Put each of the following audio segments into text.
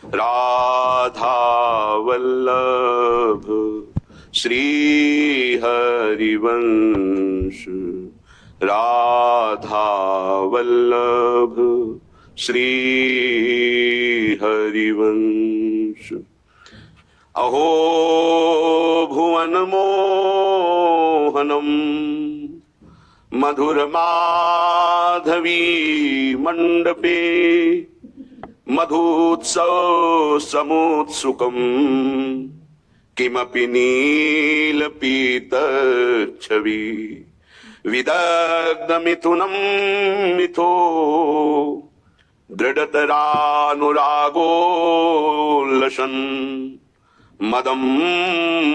राधा वल्लभ श्री हरिवंश, राधा वल्लभ श्री हरिवंश। अहो भुवन मोहनम मधुर माधवी मंडपे, मधुत्सव समुत्सुकम किमपि नील पीत छवि, विदग्ध मिथुनम मिथो दृढ़तरानुरागो लसन, मदम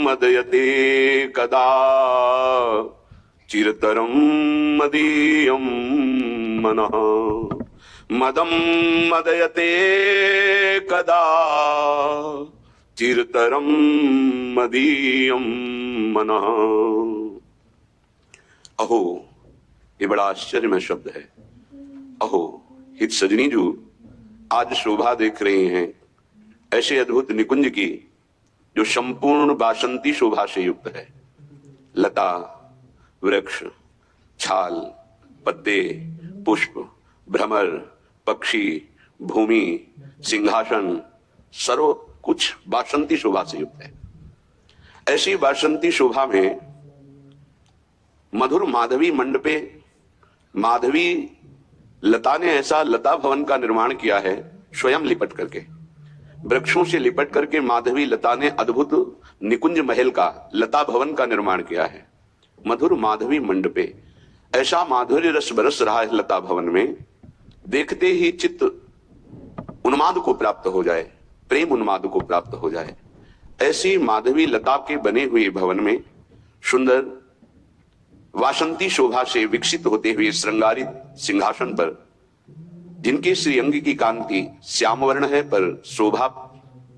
मदयते कदा चिरतरम मदीयम मनः, मदम मदयते कदा चिरतरम मदीयम मनः। अहो, ये बड़ा आश्चर्यमय शब्द है। अहो, हित सजनी जो आज शोभा देख रहे हैं ऐसे अद्भुत निकुंज की, जो संपूर्ण बासंती शोभा से युक्त है। लता, वृक्ष, छाल, पत्ते, पुष्प, भ्रमर, पक्षी, भूमि, सिंहासन, सर्व कुछ बासंती शोभा से युक्त है। ऐसी बासंती शोभा में मधुर माधवी मंडपे, माधवी लता ने ऐसा लता भवन का निर्माण किया है स्वयं लिपट करके, वृक्षों से लिपट करके माधवी लता ने अद्भुत निकुंज महल का, लता भवन का निर्माण किया है। मधुर माधवी मंडपे, ऐसा माधुर्य रस बरस रहा है लता भवन में, देखते ही चित्त उन्माद को प्राप्त हो जाए, प्रेम उन्माद को प्राप्त हो जाए। ऐसी माधवी लता के बने हुए भवन में सुंदर वासंती शोभा से विकसित होते हुए श्रृंगारित सिंहासन पर, जिनके श्रीअंग की कांति श्याम वर्ण है पर शोभा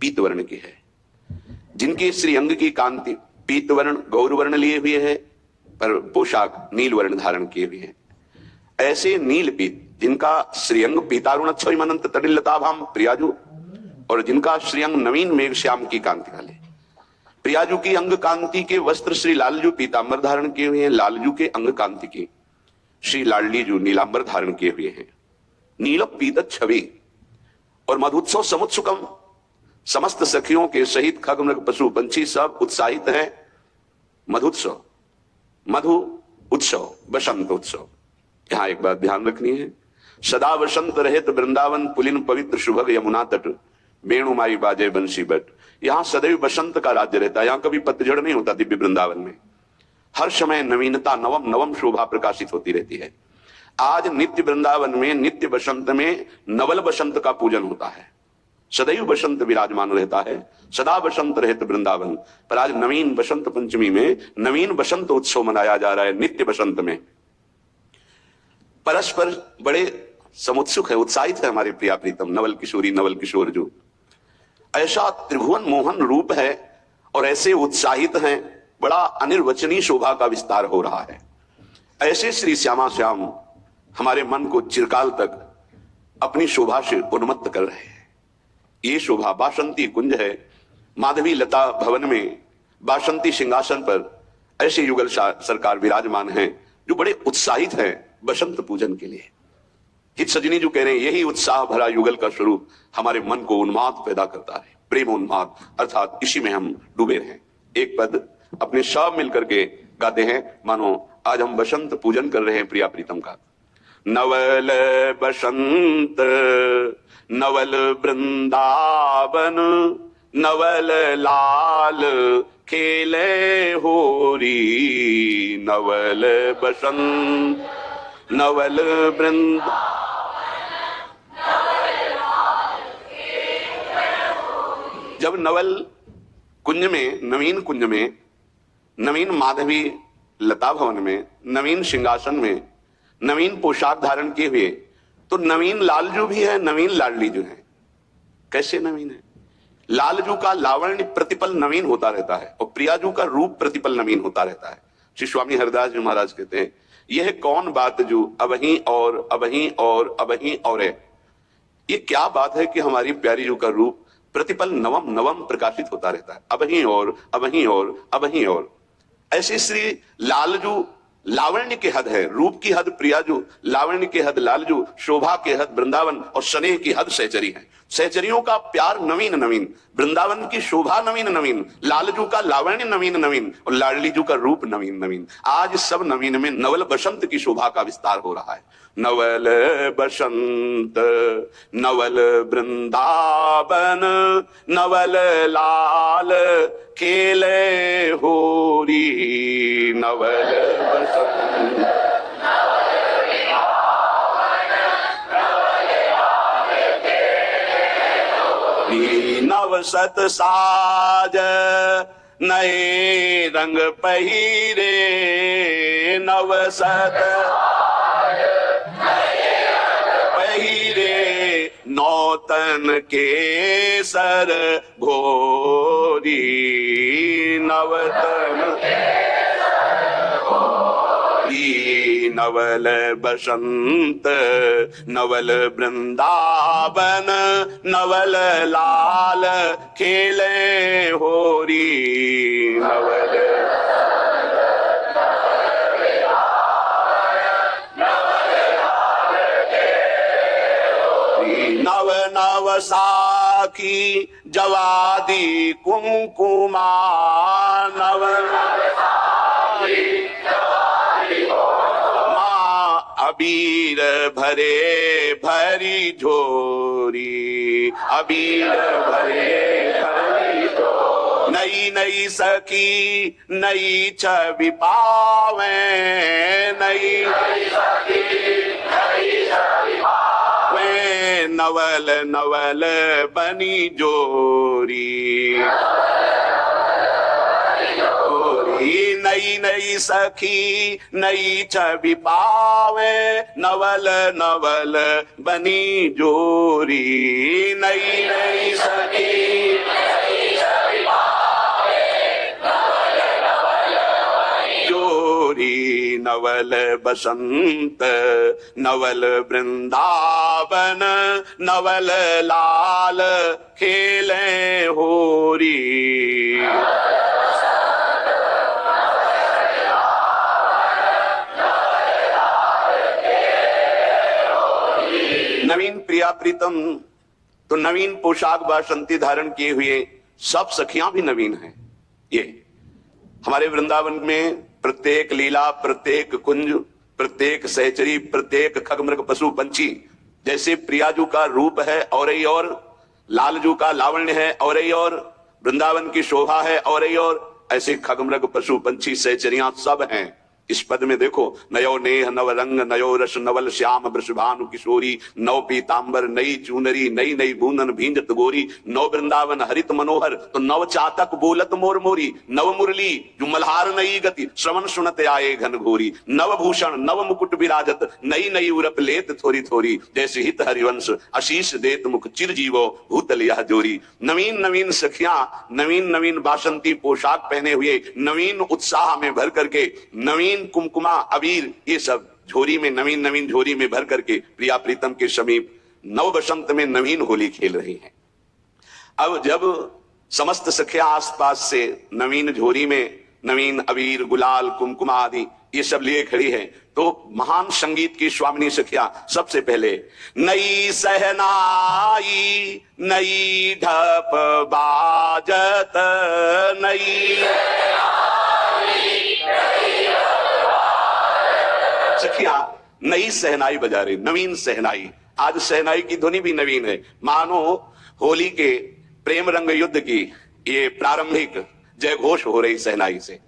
पीत वर्ण की है, जिनके श्रीअंग की कांति पीत वर्ण गौर वर्ण लिए हुए है पर पोशाक नील वर्ण धारण किए हुए हैं। ऐसे नील पीत, जिनका श्रीअंग पीतारुण अनंत तडिलताभाम प्रियाजू, और जिनका श्रीअंग नवीन मेघ श्याम की कांति वाले, प्रियाजू की अंग कांति के वस्त्र श्री लालजू पीतांबर धारण किए हुए हैं, लालजू के अंग कांति की श्री लाडलीजू नीलांबर धारण किए हुए हैं। नील पीत छवि और मधुत्सव समुत्सुकम, समस्त सखियों के सहित खग मृग पशु पंछी सब उत्साहित हैं। मधुत्सव, मधु उत्सव, बसंत उत्सव। यहां एक बात ध्यान रखनी है, सदा वसंत रहे तो वृंदावन पुलिन पवित्र शुभग यमुना तट, वेणुमाई बाजे बंसी बट। यहां सदैव बसंत का राज्य रहता है, यहां कभी पतझड़ नहीं होता। दिव्य वृंदावन में हर समय नवीनता, नवम नवम शोभा प्रकाशित होती रहती है। आज नित्य वृंदावन में, नित्य बसंत में नवल बसंत का पूजन होता है, सदैव बसंत विराजमान रहता है, सदा बसंत रहते वृंदावन। पर आज नवीन बसंत पंचमी में नवीन बसंत उत्सव मनाया जा रहा है। नित्य बसंत में परस्पर बड़े समुत्सुक है, उत्साहित है हमारे प्रिया प्रीतम नवल किशोरी, नवल किशोर जो। ऐसा त्रिभुवन मोहन रूप है और ऐसे उत्साहित हैं, बड़ा अनिर्वचनीय शोभा का विस्तार हो रहा है। ऐसे श्री श्यामा श्याम हमारे मन को चिरकाल तक अपनी शोभा से उन्मत्त कर रहे हैं। ये शोभा बासंती कुंज है। माधवी लता भवन में बासंती सिंहासन पर ऐसे युगल सरकार विराजमान हैं, जो बड़े उत्साहित हैं बसंत पूजन के लिए। हित सजनी जो कह रहे हैं, यही उत्साह भरा युगल का स्वरूप हमारे मन को उन्माद पैदा करता है, प्रेम उन्माद, अर्थात इसी में हम डूबे रहे। एक पद अपने सब मिलकर के गाते हैं, मानो आज हम बसंत पूजन कर रहे हैं प्रिया प्रीतम का। नवल बसंत नवल वृंदावन, नवल लाल खेले होरी, नवल बसंत नवल वृंदावन। जब नवल कुंज में, नवीन कुंज में, नवीन माधवी लता भवन में, नवीन सिंहासन में, नवीन पोशाक धारण किए हुए, तो नवीन लालजू भी है, नवीन लाडलीजू है। कैसे नवीन है? लालजू का लावण्य प्रतिपल नवीन होता रहता है और प्रियाजू का रूप प्रतिपल नवीन होता रहता है। श्री स्वामी हरिदास जी महाराज कहते हैं, यह कौन बात जो अबहीं और अबहीं और अबहीं और है। ये क्या बात है कि हमारी प्यारी जू का रूप प्रतिपल नवम नवम प्रकाशित होता रहता है, अब ही और अब ही और अब ही और। ऐसे श्री लालजू लावण्य के हद है, रूप की हद प्रियाजू, लावण्य के हद लालजू, शोभा के हद वृंदावन और स्नेह की हद सहचरी है। सहचरियों का प्यार नवीन नवीन, वृंदावन की शोभा नवीन नवीन, लालजू का लावण्य नवीन नवीन और लाडलीजू का रूप नवीन नवीन। आज सब नवीन में नवल बसंत की शोभा का विस्तार हो रहा है। नवल बसंत नवल वृंदावन नवल लाल खेले होरी, नवल बसंत नवसत साज नए रंग पहिरे, नवसत पहिरे नौतन के सर घोरी, नवतन नवल बसंत नवल वृंदावन नवल लाल खेले होरी, नवल नव नव साखी जवादी कुमकुमा, नव अबीर भरे भरी झोरी, अबीर भरे भरी झोरी, नई नई सखी नई छवि पावे, नई सखी नई छवि पावे, नवल नवल बनी जोरी, नई नई सखी नई छवि पावे, नवल नवल बनी जोरी, नई नई सखी नई छवि पावे, नवल नवल बनी जोरी, नवल बसंत नवल वृंदावन नवल लाल खेले होरी, नवीन प्रिया प्रीतम तो नवीन पोशाक बासंती धारण किए हुए सब सखियां भी नवीन हैं। ये हमारे वृंदावन में प्रत्येक लीला, प्रत्येक कुंज, प्रत्येक सहचरी, प्रत्येक खगमृग पशु पंछी, जैसे प्रियाजू का रूप है और ही और, लालजू का लावण्य है और ही और, वृंदावन की शोभा है और ही और, ऐसे खगमृग पशु पंछी सहचरियां सब हैं। इस पद में देखो, नयो नेह नव रंग नयो रस नवल श्याम वृषभानु किशोरी, नव पीतांबर नई चूनरी नई नई बूंदन भींजत गोरी, नव वृंदावन हरित मनोहर तो नव चातक बोलत मोर मोरी, नव मुरली जो मल्हार नई गति श्रवण सुनत आए घन घोरी, नव भूषण नव मुकुट विराजत नई नई उरप लेत थोरी थोरी, जैसे हित हरिवंश आशीष देत मुख चिर जीवो भूतल यह जोरी। नवीन नवीन सखियां नवीन नवीन बासंती पोशाक पहने हुए नवीन उत्साह में भर करके, नवीन कुमकुमा अबीर ये सब झोरी में नवीन नवीन झोरी में भर करके प्रिया प्रीतम के समीप नव बसंत में नवीन होली खेल रही हैं। अब जब समस्त सखियां आसपास से नवीन झोरी में नवीन अबीर गुलाल कुमकुमा आदि ये सब लिए खड़ी है, तो महान संगीत की स्वामिनी सखियां सबसे पहले नई सहनाई नई ढप बाजत नई सखियां नई सहनाई बजा रही, नवीन सहनाई। आज सहनाई की ध्वनि भी नवीन है, मानो होली के प्रेम रंग युद्ध की ये प्रारंभिक जय घोष हो रही सहनाई से।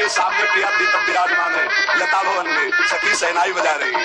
सामने प्रिया प्रीतम विराजमान है, लता भवन में सखी सहनाई बजा रही है।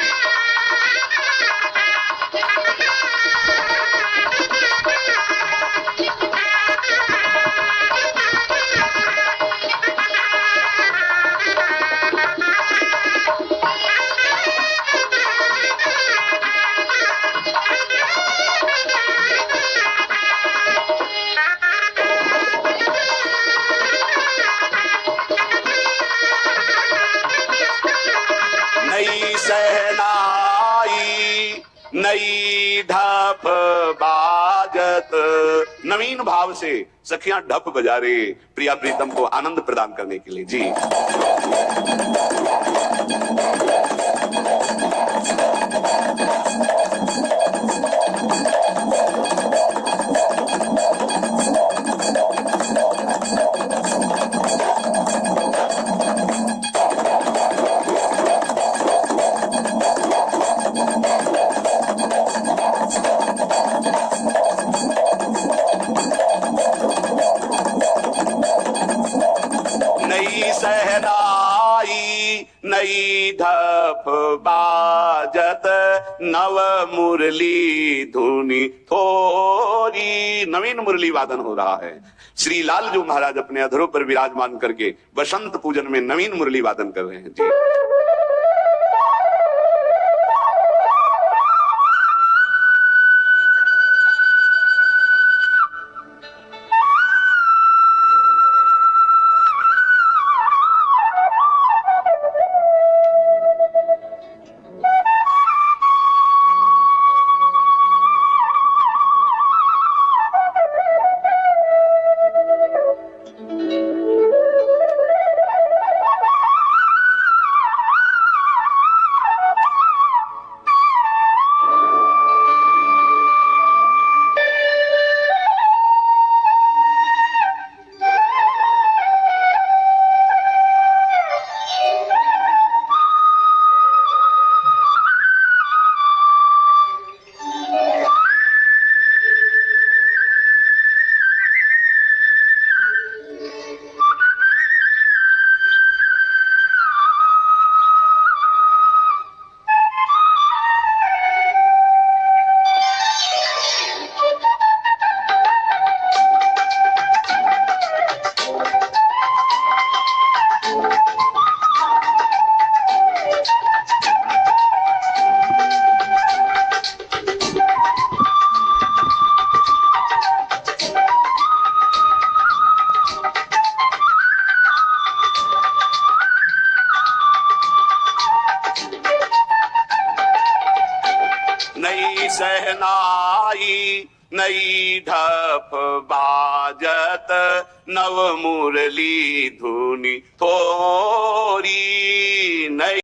नई ढप बाजत, नवीन भाव से सखियां ढप बजा रहे प्रिया प्रीतम को आनंद प्रदान करने के लिए। जी नई सहनाई नई ढप बाजत, नव मुरली धुनी थोरी। नवीन मुरली वादन हो रहा है। श्री लालजू महाराज अपने अधरों पर विराजमान करके बसंत पूजन में नवीन मुरली वादन कर रहे हैं। जी नई सहनाई नई ढप बाजत, नव मुरली धुनी थोरी। नई